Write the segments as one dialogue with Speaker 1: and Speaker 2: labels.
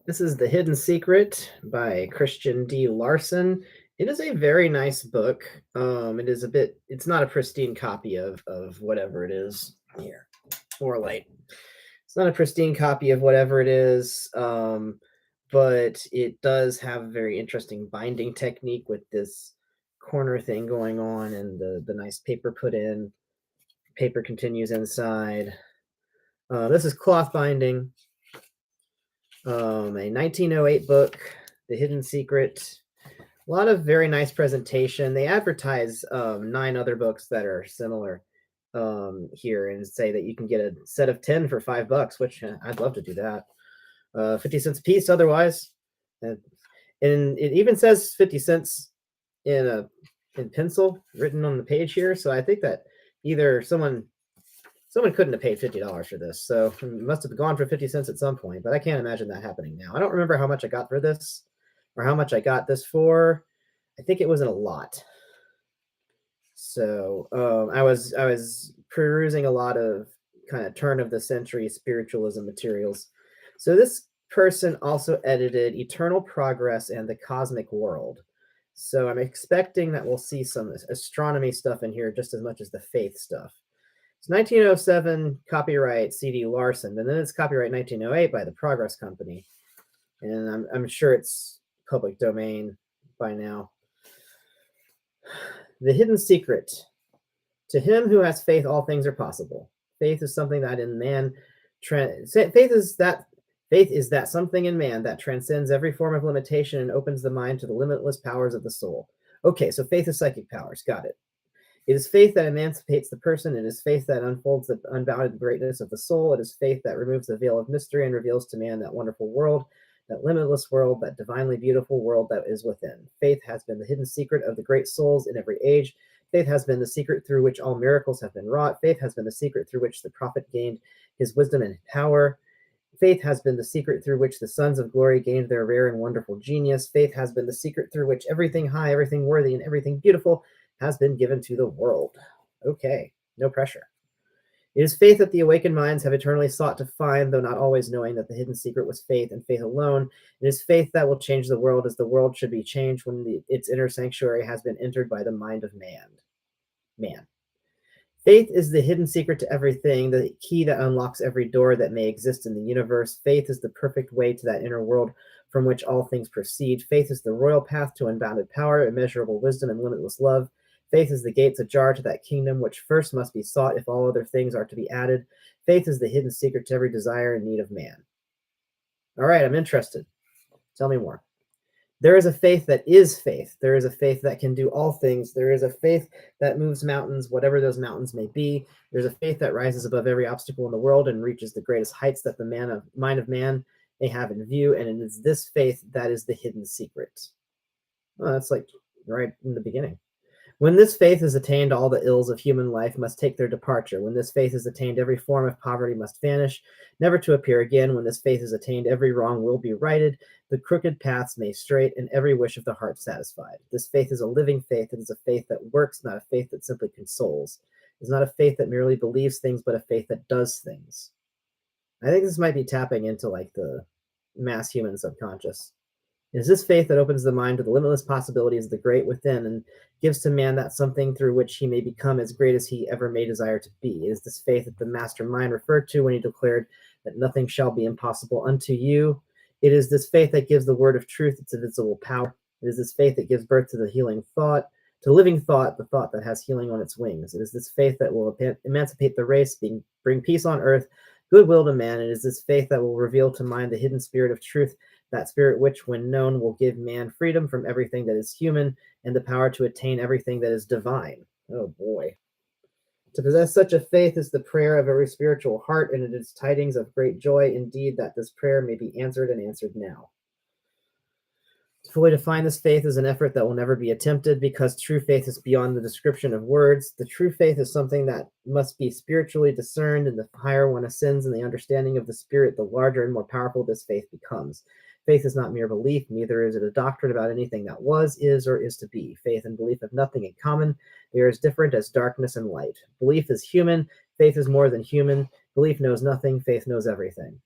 Speaker 1: This is The Hidden Secret by Christian D. Larson. It is a very nice book. It's not a pristine copy of whatever it is. Here, more light. It's not a pristine copy of whatever it is, but it does have a very interesting binding technique with this corner thing going on and the nice paper put in. Paper continues inside. This is cloth binding. A 1908 book, The Hidden Secret. A lot of very nice presentation. They advertise 9 other books that are similar here and say that you can get a set of 10 for $5, which I'd love to do that. 50 cents a piece otherwise. And it even says 50 cents in pencil written on the page here. So I think that either someone couldn't have paid $50 for this, so it must have gone for 50 cents at some point, but I can't imagine that happening now. I don't remember how much I got for this or how much I got this for. I think it wasn't a lot. So I was perusing a lot of kind of turn of the century spiritualism materials. So this person also edited Eternal Progress and the Cosmic World. So I'm expecting that we'll see some astronomy stuff in here just as much as the faith stuff. It's 1907 copyright C.D. Larson, and then it's copyright 1908 by the Progress Company. And I'm sure it's public domain by now. The Hidden Secret. To him who has faith, all things are possible. Faith is something that in man, faith is that something in man that transcends every form of limitation and opens the mind to the limitless powers of the soul. Okay, so faith is psychic powers. Got it. It is faith that emancipates the person. It is faith that unfolds the unbounded greatness of the soul. It is faith that removes the veil of mystery and reveals to man that wonderful world, that limitless world, that divinely beautiful world that is within. Faith has been the hidden secret of the great souls in every age. Faith has been the secret through which all miracles have been wrought. Faith has been the secret through which the prophet gained his wisdom and power. Faith has been the secret through which the sons of glory gained their rare and wonderful genius. Faith has been the secret through which everything high, everything worthy, and everything beautiful has been given to the world. Okay, no pressure. It is faith that the awakened minds have eternally sought to find, though not always knowing that the hidden secret was faith and faith alone. It is faith that will change the world as the world should be changed when its inner sanctuary has been entered by the mind of man. Faith is the hidden secret to everything, the key that unlocks every door that may exist in the universe. Faith is the perfect way to that inner world from which all things proceed. Faith is the royal path to unbounded power, immeasurable wisdom, and limitless love. Faith is the gates ajar to that kingdom which first must be sought if all other things are to be added. Faith is the hidden secret to every desire and need of man. All right, I'm interested. Tell me more. There is a faith that is faith. There is a faith that can do all things. There is a faith that moves mountains, whatever those mountains may be. There's a faith that rises above every obstacle in the world and reaches the greatest heights that the mind of man may have in view. And it is this faith that is the hidden secret. Well, that's like right in the beginning. When this faith is attained, all the ills of human life must take their departure. When this faith is attained, every form of poverty must vanish, never to appear again. When this faith is attained, every wrong will be righted, the crooked paths made straight, and every wish of the heart satisfied. This faith is a living faith. It is a faith that works, not a faith that simply consoles. It is not a faith that merely believes things, but a faith that does things. I think this might be tapping into like the mass human subconscious. It is this faith that opens the mind to the limitless possibilities of the great within and gives to man that something through which he may become as great as he ever may desire to be. It is this faith that the master mind referred to when he declared that nothing shall be impossible unto you. It is this faith that gives the word of truth its invincible power. It is this faith that gives birth to the healing thought, to living thought, the thought that has healing on its wings. It is this faith that will emancipate the race, bring peace on earth, goodwill to man. It is this faith that will reveal to mind the hidden spirit of truth, that spirit which, when known, will give man freedom from everything that is human and the power to attain everything that is divine. Oh boy. To possess such a faith is the prayer of every spiritual heart, and it is tidings of great joy indeed that this prayer may be answered and answered now. To fully define this faith is an effort that will never be attempted because true faith is beyond the description of words. The true faith is something that must be spiritually discerned, and the higher one ascends in the understanding of the spirit, the larger and more powerful this faith becomes. Faith is not mere belief, neither is it a doctrine about anything that was, is, or is to be. Faith and belief have nothing in common. They are as different as darkness and light. Belief is human. Faith is more than human. Belief knows nothing. Faith knows everything.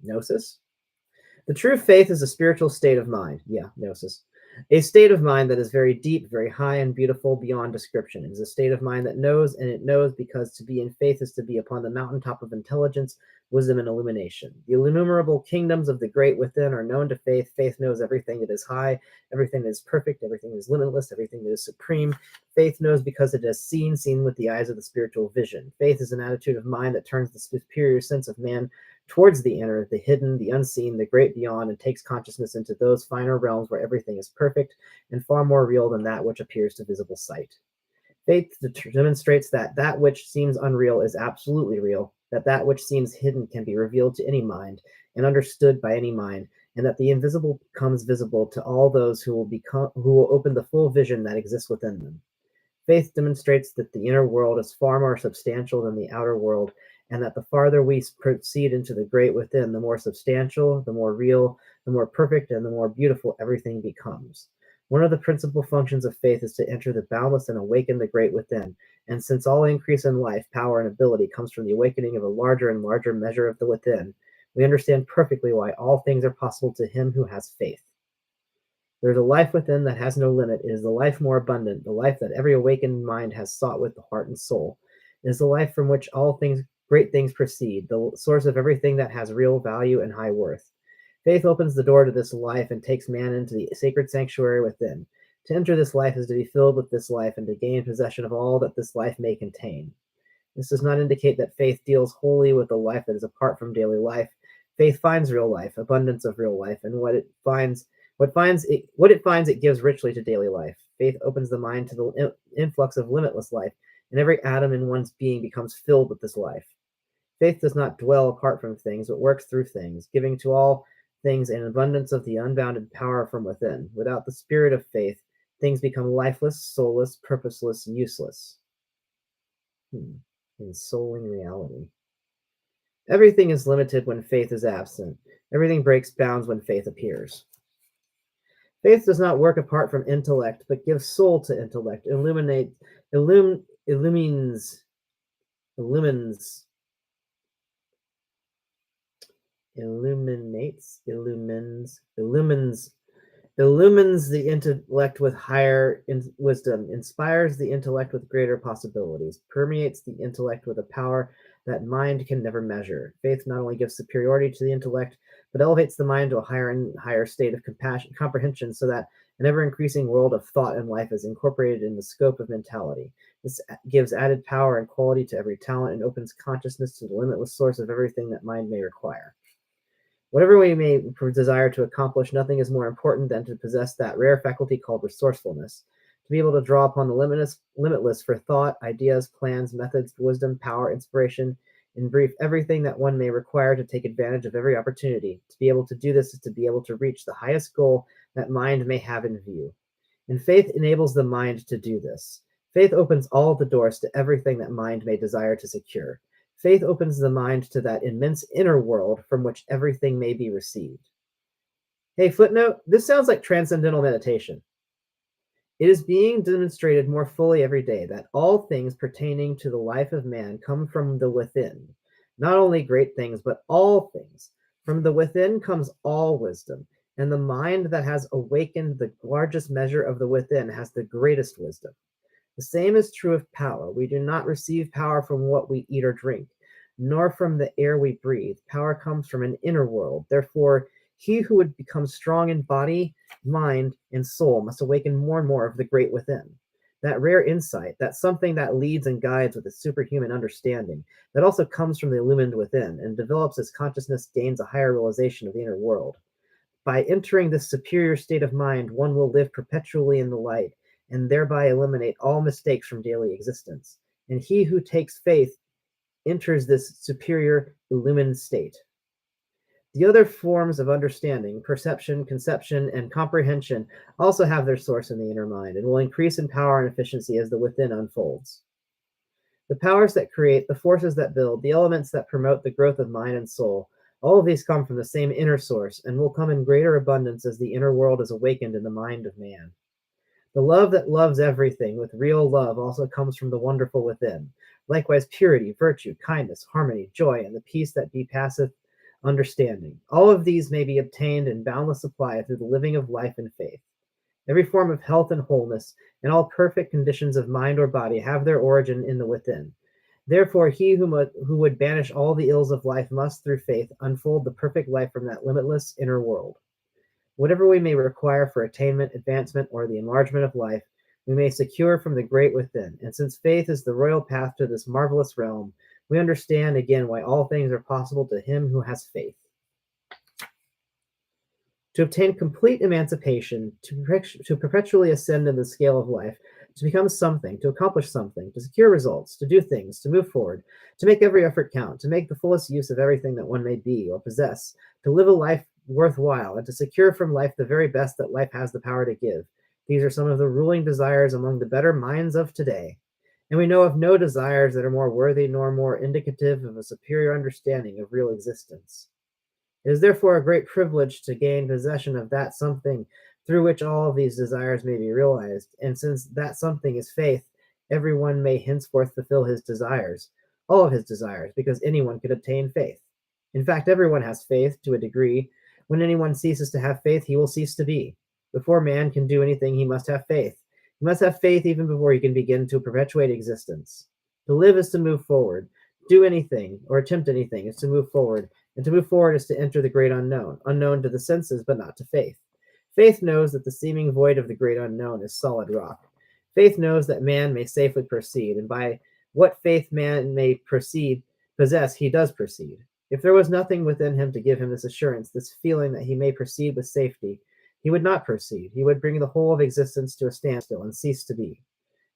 Speaker 1: Gnosis? The true faith is a spiritual state of mind. Yeah, gnosis. A state of mind that is very deep, very high, and beautiful beyond description. It is a state of mind that knows, and it knows because to be in faith is to be upon the mountaintop of intelligence, wisdom, and illumination. The innumerable kingdoms of the great within are known to faith. Faith knows everything that is high, everything that is perfect, everything that is limitless, everything that is supreme. Faith knows because it has seen with the eyes of the spiritual vision. Faith is an attitude of mind that turns the superior sense of man towards the inner, the hidden, the unseen, the great beyond, and takes consciousness into those finer realms where everything is perfect and far more real than that which appears to visible sight. Faith demonstrates that that which seems unreal is absolutely real, that that which seems hidden can be revealed to any mind and understood by any mind, and that the invisible becomes visible to all those who will open the full vision that exists within them. Faith demonstrates that the inner world is far more substantial than the outer world, and that the farther we proceed into the great within, the more substantial, the more real, the more perfect, and the more beautiful everything becomes. One of the principal functions of faith is to enter the boundless and awaken the great within. And since all increase in life, power, and ability comes from the awakening of a larger and larger measure of the within, we understand perfectly why all things are possible to him who has faith. There is a life within that has no limit. It is the life more abundant, the life that every awakened mind has sought with the heart and soul. It is the life from which all things, great things proceed, the source of everything that has real value and high worth. Faith opens the door to this life and takes man into the sacred sanctuary within. To enter this life is to be filled with this life and to gain possession of all that this life may contain. This does not indicate that faith deals wholly with the life that is apart from daily life. Faith finds real life, abundance of real life, and what it finds it gives richly to daily life. Faith opens the mind to the influx of limitless life, and every atom in one's being becomes filled with this life. Faith does not dwell apart from things, but works through things, giving to all things an abundance of the unbounded power from within. Without the spirit of faith, things become lifeless, soulless, purposeless, useless. Ensouling reality. Everything is limited when faith is absent. Everything breaks bounds when faith appears. Faith does not work apart from intellect, but gives soul to intellect, illumines, illumines the intellect with higher wisdom, inspires the intellect with greater possibilities, permeates the intellect with a power that mind can never measure. Faith not only gives superiority to the intellect, but elevates the mind to a higher and higher state of comprehension, so that an ever-increasing world of thought and life is incorporated in the scope of mentality. This gives added power and quality to every talent and opens consciousness to the limitless source of everything that mind may require. Whatever we may desire to accomplish, nothing is more important than to possess that rare faculty called resourcefulness, to be able to draw upon the limitless for thought, ideas, plans, methods, wisdom, power, inspiration, in brief, everything that one may require to take advantage of every opportunity. To be able to do this is to be able to reach the highest goal that mind may have in view. And faith enables the mind to do this. Faith opens all the doors to everything that mind may desire to secure. Faith opens the mind to that immense inner world from which everything may be received. Hey, footnote, this sounds like transcendental meditation. It is being demonstrated more fully every day that all things pertaining to the life of man come from the within. Not only great things, but all things. From the within comes all wisdom, and the mind that has awakened the largest measure of the within has the greatest wisdom. The same is true of power. We do not receive power from what we eat or drink, nor from the air we breathe. Power comes from an inner world. Therefore, he who would become strong in body, mind, and soul must awaken more and more of the great within. That rare insight, that something that leads and guides with a superhuman understanding, that also comes from the illumined within and develops as consciousness gains a higher realization of the inner world. By entering this superior state of mind, one will live perpetually in the light and thereby eliminate all mistakes from daily existence. And he who takes faith enters this superior illumined state. The other forms of understanding, perception, conception, and comprehension also have their source in the inner mind and will increase in power and efficiency as the within unfolds. The powers that create, the forces that build, the elements that promote the growth of mind and soul, all of these come from the same inner source and will come in greater abundance as the inner world is awakened in the mind of man. The love that loves everything with real love also comes from the wonderful within. Likewise, purity, virtue, kindness, harmony, joy, and the peace that passeth understanding. All of these may be obtained in boundless supply through the living of life and faith. Every form of health and wholeness, and all perfect conditions of mind or body have their origin in the within. Therefore, he who would banish all the ills of life must, through faith, unfold the perfect life from that limitless inner world. Whatever we may require for attainment, advancement, or the enlargement of life, we may secure from the great within. And since faith is the royal path to this marvelous realm, we understand again why all things are possible to him who has faith. To obtain complete emancipation, to perpetually ascend in the scale of life, to become something, to accomplish something, to secure results, to do things, to move forward, to make every effort count, to make the fullest use of everything that one may be or possess, to live a life worthwhile, and to secure from life the very best that life has the power to give. These are some of the ruling desires among the better minds of today. And we know of no desires that are more worthy nor more indicative of a superior understanding of real existence. It is therefore a great privilege to gain possession of that something through which all of these desires may be realized. And since that something is faith, everyone may henceforth fulfill his desires, all of his desires, because anyone could obtain faith. In fact, everyone has faith to a degree. When anyone ceases to have faith, he will cease to be. Before man can do anything, he must have faith. He must have faith even before he can begin to perpetuate existence. To live is to move forward. Do anything or attempt anything is to move forward, and to move forward is to enter the great unknown, unknown to the senses, but not to faith. Faith knows that the seeming void of the great unknown is solid rock. Faith knows that man may safely proceed, and by what faith man may possess, he does proceed. If there was nothing within him to give him this assurance, this feeling that he may proceed with safety, he would not proceed. He would bring the whole of existence to a standstill and cease to be.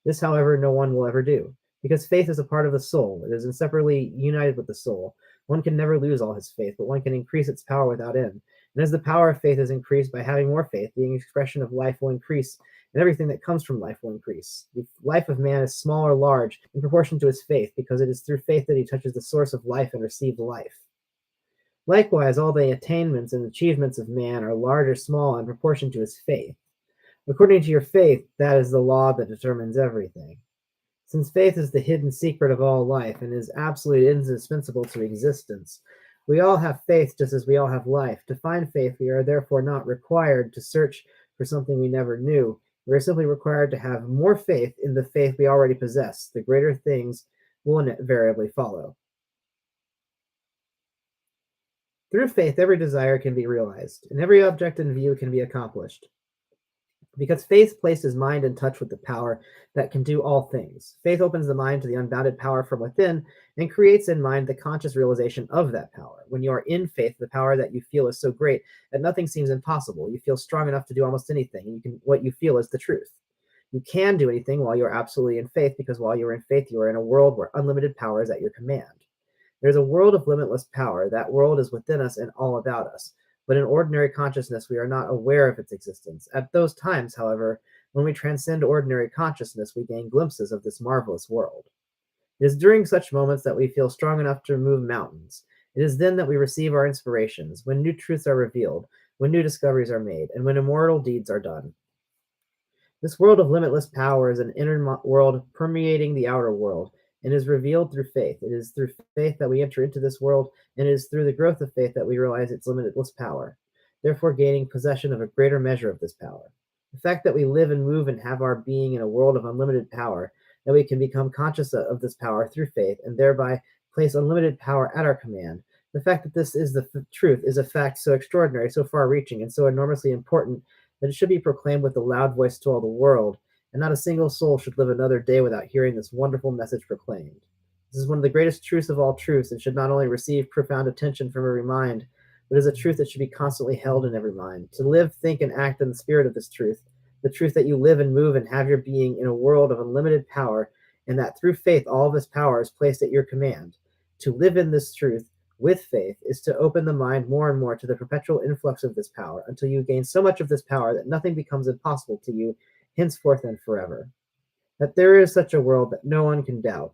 Speaker 1: This, however, no one will ever do, because faith is a part of the soul. It is inseparably united with the soul. One can never lose all his faith, but one can increase its power without end. And as the power of faith is increased by having more faith, the expression of life will increase, and everything that comes from life will increase. The life of man is small or large in proportion to his faith, because it is through faith that he touches the source of life and receives life. Likewise, all the attainments and achievements of man are large or small in proportion to his faith. According to your faith, that is the law that determines everything. Since faith is the hidden secret of all life and is absolutely indispensable to existence, we all have faith just as we all have life. To find faith, we are therefore not required to search for something we never knew. We are simply required to have more faith in the faith we already possess. The greater things will invariably follow. Through faith, every desire can be realized, and every object in view can be accomplished. Because faith places mind in touch with the power that can do all things. Faith opens the mind to the unbounded power from within and creates in mind the conscious realization of that power. When you are in faith, the power that you feel is so great that nothing seems impossible. You feel strong enough to do almost anything. What you feel is the truth. You can do anything while you're absolutely in faith, because while you're in faith, you are in a world where unlimited power is at your command. There's a world of limitless power. That world is within us and all about us. But in ordinary consciousness, we are not aware of its existence. At those times, however, when we transcend ordinary consciousness, we gain glimpses of this marvelous world. It is during such moments that we feel strong enough to remove mountains. It is then that we receive our inspirations, when new truths are revealed, when new discoveries are made, and when immortal deeds are done. This world of limitless power is an inner world permeating the outer world, and is revealed through faith. It is through faith that we enter into this world, and it is through the growth of faith that we realize its limitless power, therefore gaining possession of a greater measure of this power. The fact that we live and move and have our being in a world of unlimited power, that we can become conscious of this power through faith, and thereby place unlimited power at our command. The fact that this is the truth is a fact so extraordinary, so far-reaching, and so enormously important that it should be proclaimed with a loud voice to all the world, and not a single soul should live another day without hearing this wonderful message proclaimed. This is one of the greatest truths of all truths, and should not only receive profound attention from every mind, but is a truth that should be constantly held in every mind. To live, think, and act in the spirit of this truth, the truth that you live and move and have your being in a world of unlimited power, and that through faith all this power is placed at your command. To live in this truth with faith is to open the mind more and more to the perpetual influx of this power, until you gain so much of this power that nothing becomes impossible to you henceforth and forever. That there is such a world that no one can doubt.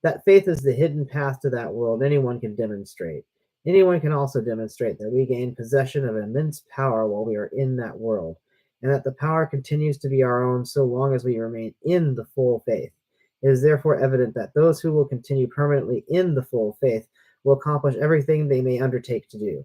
Speaker 1: That faith is the hidden path to that world anyone can demonstrate. Anyone can also demonstrate that we gain possession of immense power while we are in that world, and that the power continues to be our own so long as we remain in the full faith. It is therefore evident that those who will continue permanently in the full faith will accomplish everything they may undertake to do.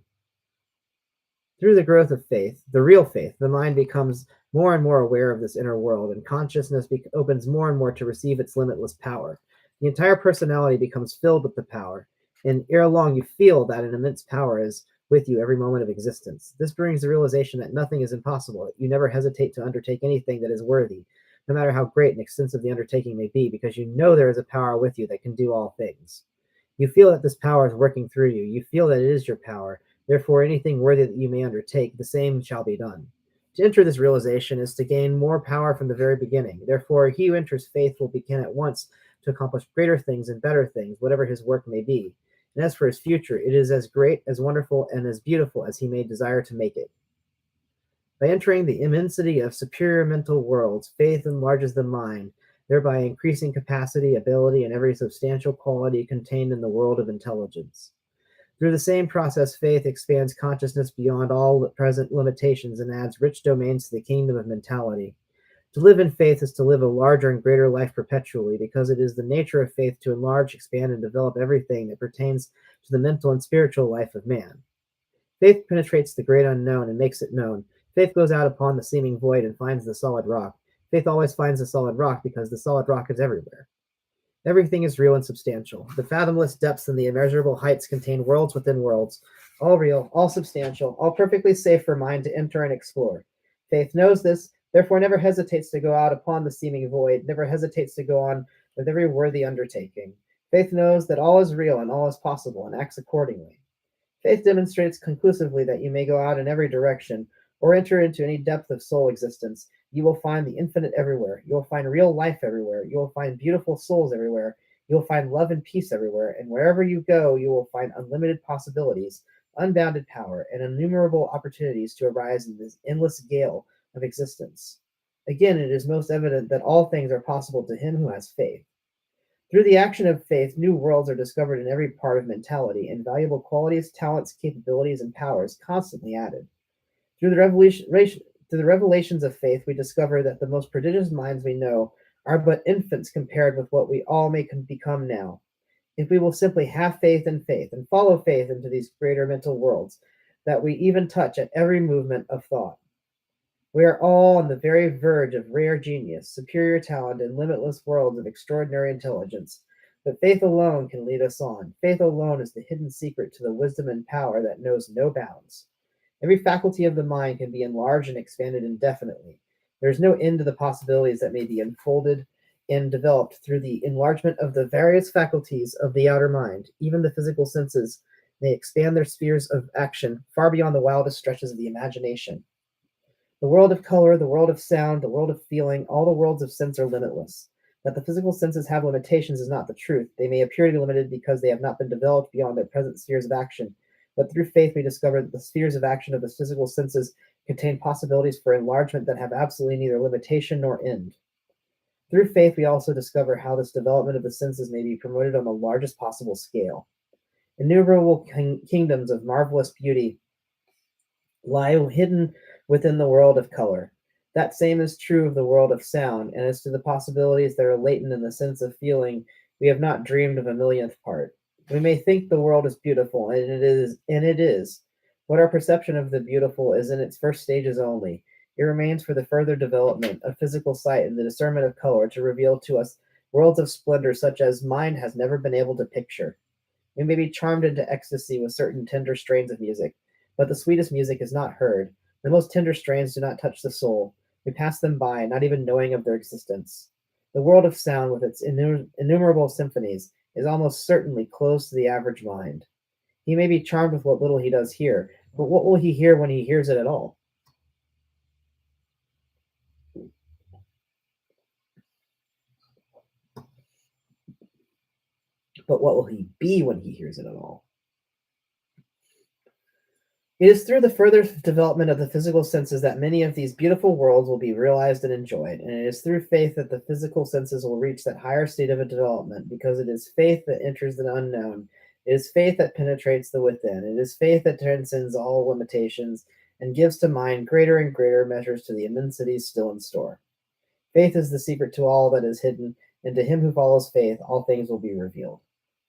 Speaker 1: Through the growth of faith, the real faith, the mind becomes more and more aware of this inner world, and consciousness opens more and more to receive its limitless power. The entire personality becomes filled with the power, and ere long you feel that an immense power is with you every moment of existence. This brings the realization that nothing is impossible. You never hesitate to undertake anything that is worthy, no matter how great and extensive the undertaking may be, because you know there is a power with you that can do all things. You feel that this power is working through you. You feel that it is your power. Therefore, anything worthy that you may undertake, the same shall be done. To enter this realization is to gain more power from the very beginning. Therefore, he who enters faith will begin at once to accomplish greater things and better things, whatever his work may be. And as for his future, it is as great, as wonderful, and as beautiful as he may desire to make it. By entering the immensity of superior mental worlds, faith enlarges the mind, thereby increasing capacity, ability, and every substantial quality contained in the world of intelligence. Through the same process, faith expands consciousness beyond all present limitations and adds rich domains to the kingdom of mentality. To live in faith is to live a larger and greater life perpetually, because it is the nature of faith to enlarge, expand, and develop everything that pertains to the mental and spiritual life of man. Faith penetrates the great unknown and makes it known. Faith goes out upon the seeming void and finds the solid rock. Faith always finds the solid rock because the solid rock is everywhere. Everything is real and substantial. The fathomless depths and the immeasurable heights contain worlds within worlds, all real, all substantial, all perfectly safe for mind to enter and explore. Faith knows this, therefore never hesitates to go out upon the seeming void, never hesitates to go on with every worthy undertaking. Faith knows that all is real and all is possible and acts accordingly. Faith demonstrates conclusively that you may go out in every direction or enter into any depth of soul existence. You will find the infinite everywhere. You will find real life everywhere. You will find beautiful souls everywhere. You will find love and peace everywhere. And wherever you go, you will find unlimited possibilities, unbounded power, and innumerable opportunities to arise in this endless gale of existence. Again, it is most evident that all things are possible to him who has faith. Through the action of faith, new worlds are discovered in every part of mentality, and valuable qualities, talents, capabilities, and powers constantly added. Through the through the revelations of faith, we discover that the most prodigious minds we know are but infants compared with what we all may become now. If we will simply have faith in faith and follow faith into these greater mental worlds that we even touch at every movement of thought. We are all on the very verge of rare genius, superior talent, and limitless worlds of extraordinary intelligence. But faith alone can lead us on. Faith alone is the hidden secret to the wisdom and power that knows no bounds. Every faculty of the mind can be enlarged and expanded indefinitely. There is no end to the possibilities that may be unfolded and developed through the enlargement of the various faculties of the outer mind. Even the physical senses may expand their spheres of action far beyond the wildest stretches of the imagination. The world of color, the world of sound, the world of feeling, all the worlds of sense are limitless. That the physical senses have limitations is not the truth. They may appear to be limited because they have not been developed beyond their present spheres of action. But through faith, we discover that the spheres of action of the physical senses contain possibilities for enlargement that have absolutely neither limitation nor end. Through faith, we also discover how this development of the senses may be promoted on the largest possible scale. Innumerable kingdoms of marvelous beauty lie hidden within the world of color. That same is true of the world of sound, and as to the possibilities that are latent in the sense of feeling, we have not dreamed of a millionth part. We may think the world is beautiful, and it is. But our perception of the beautiful is in its first stages only. It remains for the further development of physical sight and the discernment of color to reveal to us worlds of splendor such as mind has never been able to picture. We may be charmed into ecstasy with certain tender strains of music, but the sweetest music is not heard. The most tender strains do not touch the soul. We pass them by, not even knowing of their existence. The world of sound, with its innumerable symphonies, is almost certainly closed to the average mind. He may be charmed with what little he does hear, but what will he hear when he hears it at all? But what will he be when he hears it at all? It is through the further development of the physical senses that many of these beautiful worlds will be realized and enjoyed, and it is through faith that the physical senses will reach that higher state of development, because it is faith that enters the unknown. It is faith that penetrates the within. It is faith that transcends all limitations and gives to mind greater and greater measures to the immensities still in store. Faith is the secret to all that is hidden, and to him who follows faith, all things will be revealed.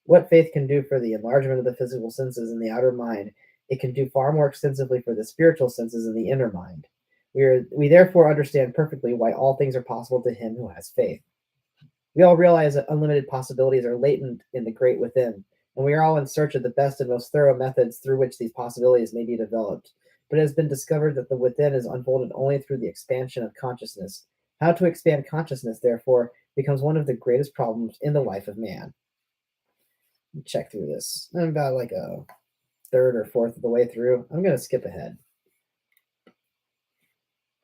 Speaker 1: What faith can do for the enlargement of the physical senses in the outer mind, it can do far more extensively for the spiritual senses in the inner mind. We therefore understand perfectly why all things are possible to him who has faith. We all realize that unlimited possibilities are latent in the great within, and we are all in search of the best and most thorough methods through which these possibilities may be developed. But it has been discovered that the within is unfolded only through the expansion of consciousness. How to expand consciousness, therefore, becomes one of the greatest problems in the life of man. Check through this. I'm about like a third or fourth of the way through. I'm going to skip ahead.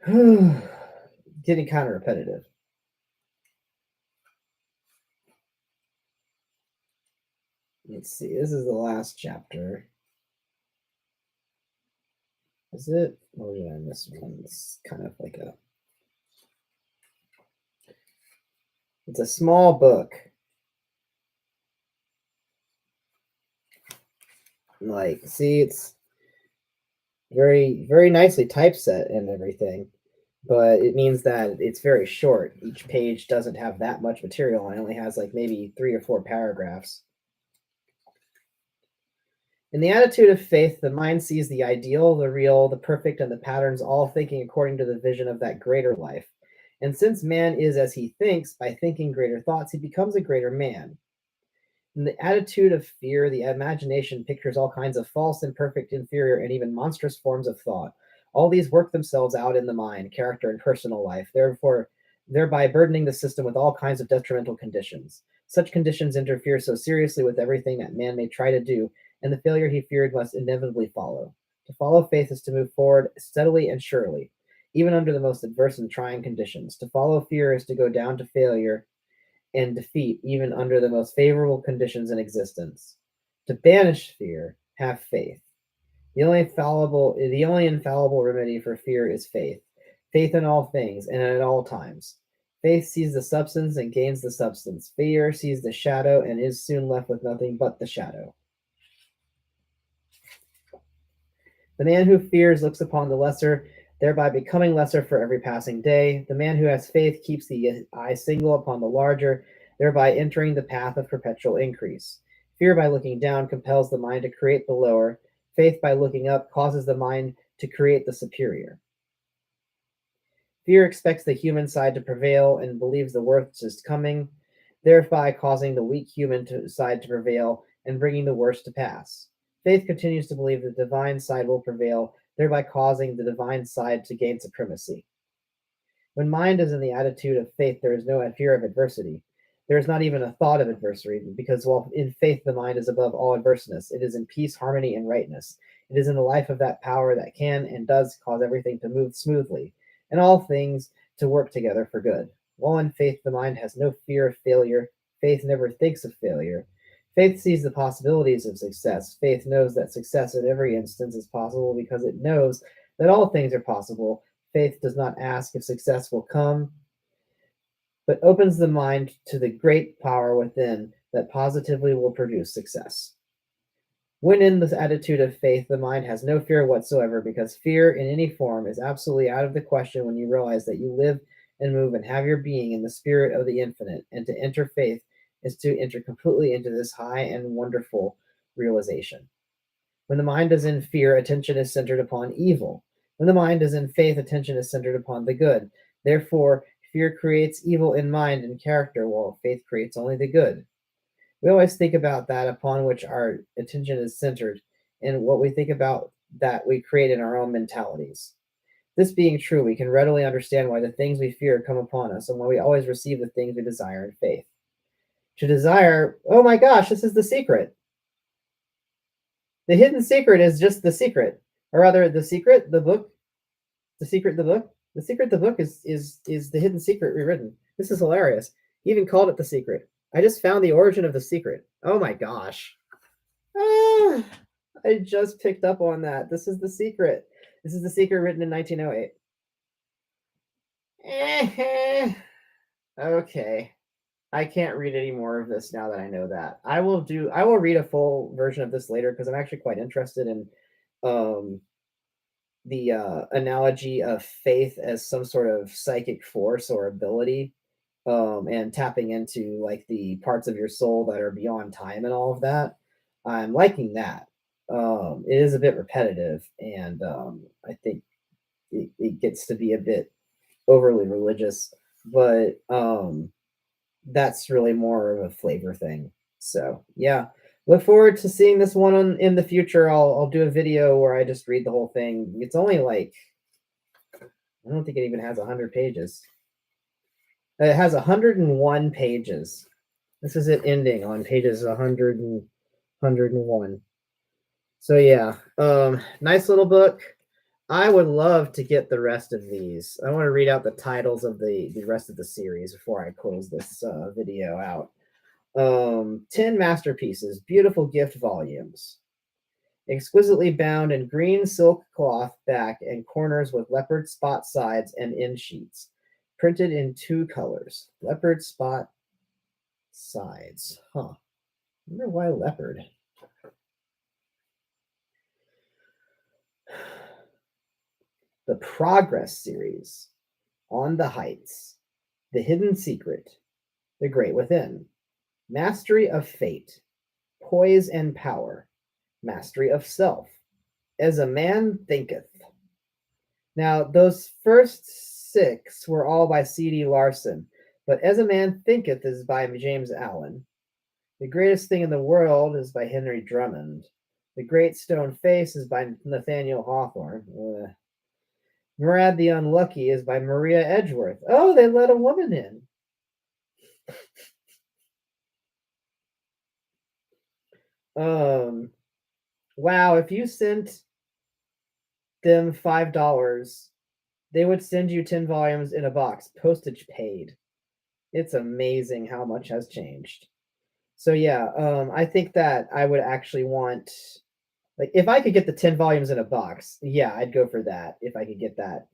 Speaker 1: Getting kind of repetitive. Let's see. This is the last chapter. Is it? Or did I miss one? It's kind of like a. It's a small book. Like, see, it's very, very nicely typeset and everything, but it means that it's very short. Each page doesn't have that much material and it only has like maybe 3 or 4 paragraphs. In the attitude of faith, the mind sees the ideal, the real, the perfect, and the patterns, all thinking according to the vision of that greater life. And since man is as he thinks, by thinking greater thoughts, he becomes a greater man. In the attitude of fear, the imagination pictures all kinds of false, imperfect, inferior, and even monstrous forms of thought. All these work themselves out in the mind, character, and personal life, therefore, thereby burdening the system with all kinds of detrimental conditions. Such conditions interfere so seriously with everything that man may try to do, and the failure he feared must inevitably follow. To follow faith is to move forward steadily and surely, even under the most adverse and trying conditions. To follow fear is to go down to failure and defeat even under the most favorable conditions in existence. To banish fear, have faith. The only infallible remedy for fear is faith. Faith in all things and at all times. Faith sees the substance and gains the substance. Fear sees the shadow and is soon left with nothing but the shadow. The man who fears looks upon the lesser, thereby becoming lesser for every passing day. The man who has faith keeps the eye single upon the larger, thereby entering the path of perpetual increase. Fear by looking down compels the mind to create the lower. Faith by looking up causes the mind to create the superior. Fear expects the human side to prevail and believes the worst is coming, thereby causing the weak side to prevail and bringing the worst to pass. Faith continues to believe the divine side will prevail, thereby causing the divine side to gain supremacy. When mind is in the attitude of faith, there is no fear of adversity. There is not even a thought of adversity, because while in faith the mind is above all adverseness, it is in peace, harmony, and rightness. It is in the life of that power that can and does cause everything to move smoothly, and all things to work together for good. While in faith the mind has no fear of failure, faith never thinks of failure. Faith sees the possibilities of success. Faith knows that success in every instance is possible because it knows that all things are possible. Faith does not ask if success will come, but opens the mind to the great power within that positively will produce success. When in this attitude of faith, the mind has no fear whatsoever, because fear in any form is absolutely out of the question when you realize that you live and move and have your being in the spirit of the infinite, and to enter faith is to enter completely into this high and wonderful realization. When the mind is in fear, attention is centered upon evil. When the mind is in faith, attention is centered upon the good. Therefore, fear creates evil in mind and character, while faith creates only the good. We always think about that upon which our attention is centered, and what we think about that we create in our own mentalities. This being true, we can readily understand why the things we fear come upon us, and why we always receive the things we desire in faith. To desire, oh my gosh, this is the secret. The hidden secret is just the secret, or rather, the secret, the book, the secret, the book. The secret, the book is the hidden secret rewritten. This is hilarious. He even called it the secret. I just found the origin of the secret. Oh my gosh. Ah, I just picked up on that. This is the secret. This is the secret written in 1908. Okay. I can't read any more of this now that I know that. I will read a full version of this later because I'm actually quite interested in um the analogy of faith as some sort of psychic force or ability. and tapping into like the parts of your soul that are beyond time and all of that. I'm liking that. It is a bit repetitive, and I think it gets to be a bit overly religious, but that's really more of a flavor thing. So yeah, look forward to seeing this one in the future. I'll do a video where I just read the whole thing. It's only like, I don't think it even has 100 pages. It has 101 pages. This is it ending on pages 101. So yeah, nice little book. I would love to get the rest of these. I want to read out the titles of the rest of the series before I close this video out. 10 masterpieces, beautiful gift volumes, exquisitely bound in green silk cloth back and corners with leopard spot sides and end sheets, printed in 2 colors. Leopard spot sides. Huh. I wonder why leopard. The Progress series, On the Heights, The Hidden Secret, The Great Within, Mastery of Fate, Poise and Power, Mastery of Self, As a Man Thinketh. Now, those first 6 were all by C.D. Larson, but As a Man Thinketh is by James Allen. The Greatest Thing in the World is by Henry Drummond. The Great Stone Face is by Nathaniel Hawthorne. Murad the Unlucky is by Maria Edgeworth. Oh, they let a woman in. Wow, if you sent them $5, they would send you 10 volumes in a box, postage paid. It's amazing how much has changed. So yeah, I think that I would actually want, like, if I could get the 10 volumes in a box, yeah, I'd go for that if I could get that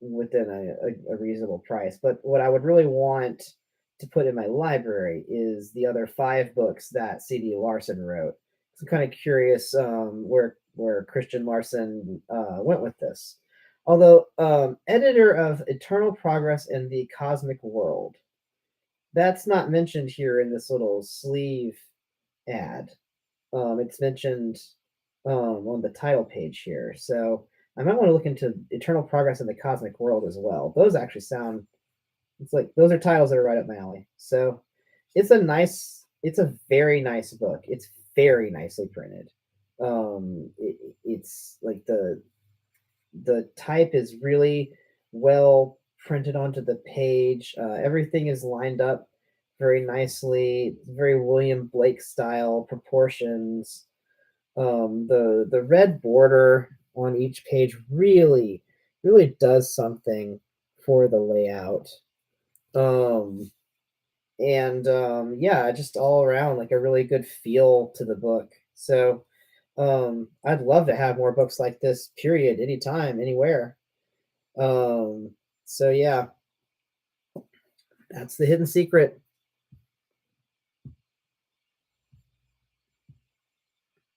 Speaker 1: within a reasonable price. But what I would really want to put in my library is the other 5 books that C.D. Larson wrote. So I'm kind of curious where Christian Larson went with this. Although editor of Eternal Progress in the Cosmic World, that's not mentioned here in this little sleeve ad. It's mentioned on the title page here. So I might want to look into Eternal Progress in the Cosmic World as well. Those actually sound, it's like those are titles that are right up my alley. So it's a very nice book. It's very nicely printed. It's like the type is really well printed onto the page. Everything is lined up very nicely, very William Blake style proportions. The red border on each page really does something for the layout. And yeah, just all around like a really good feel to the book. So I'd love to have more books like this, period, anytime, anywhere. So yeah, that's The Hidden Secret.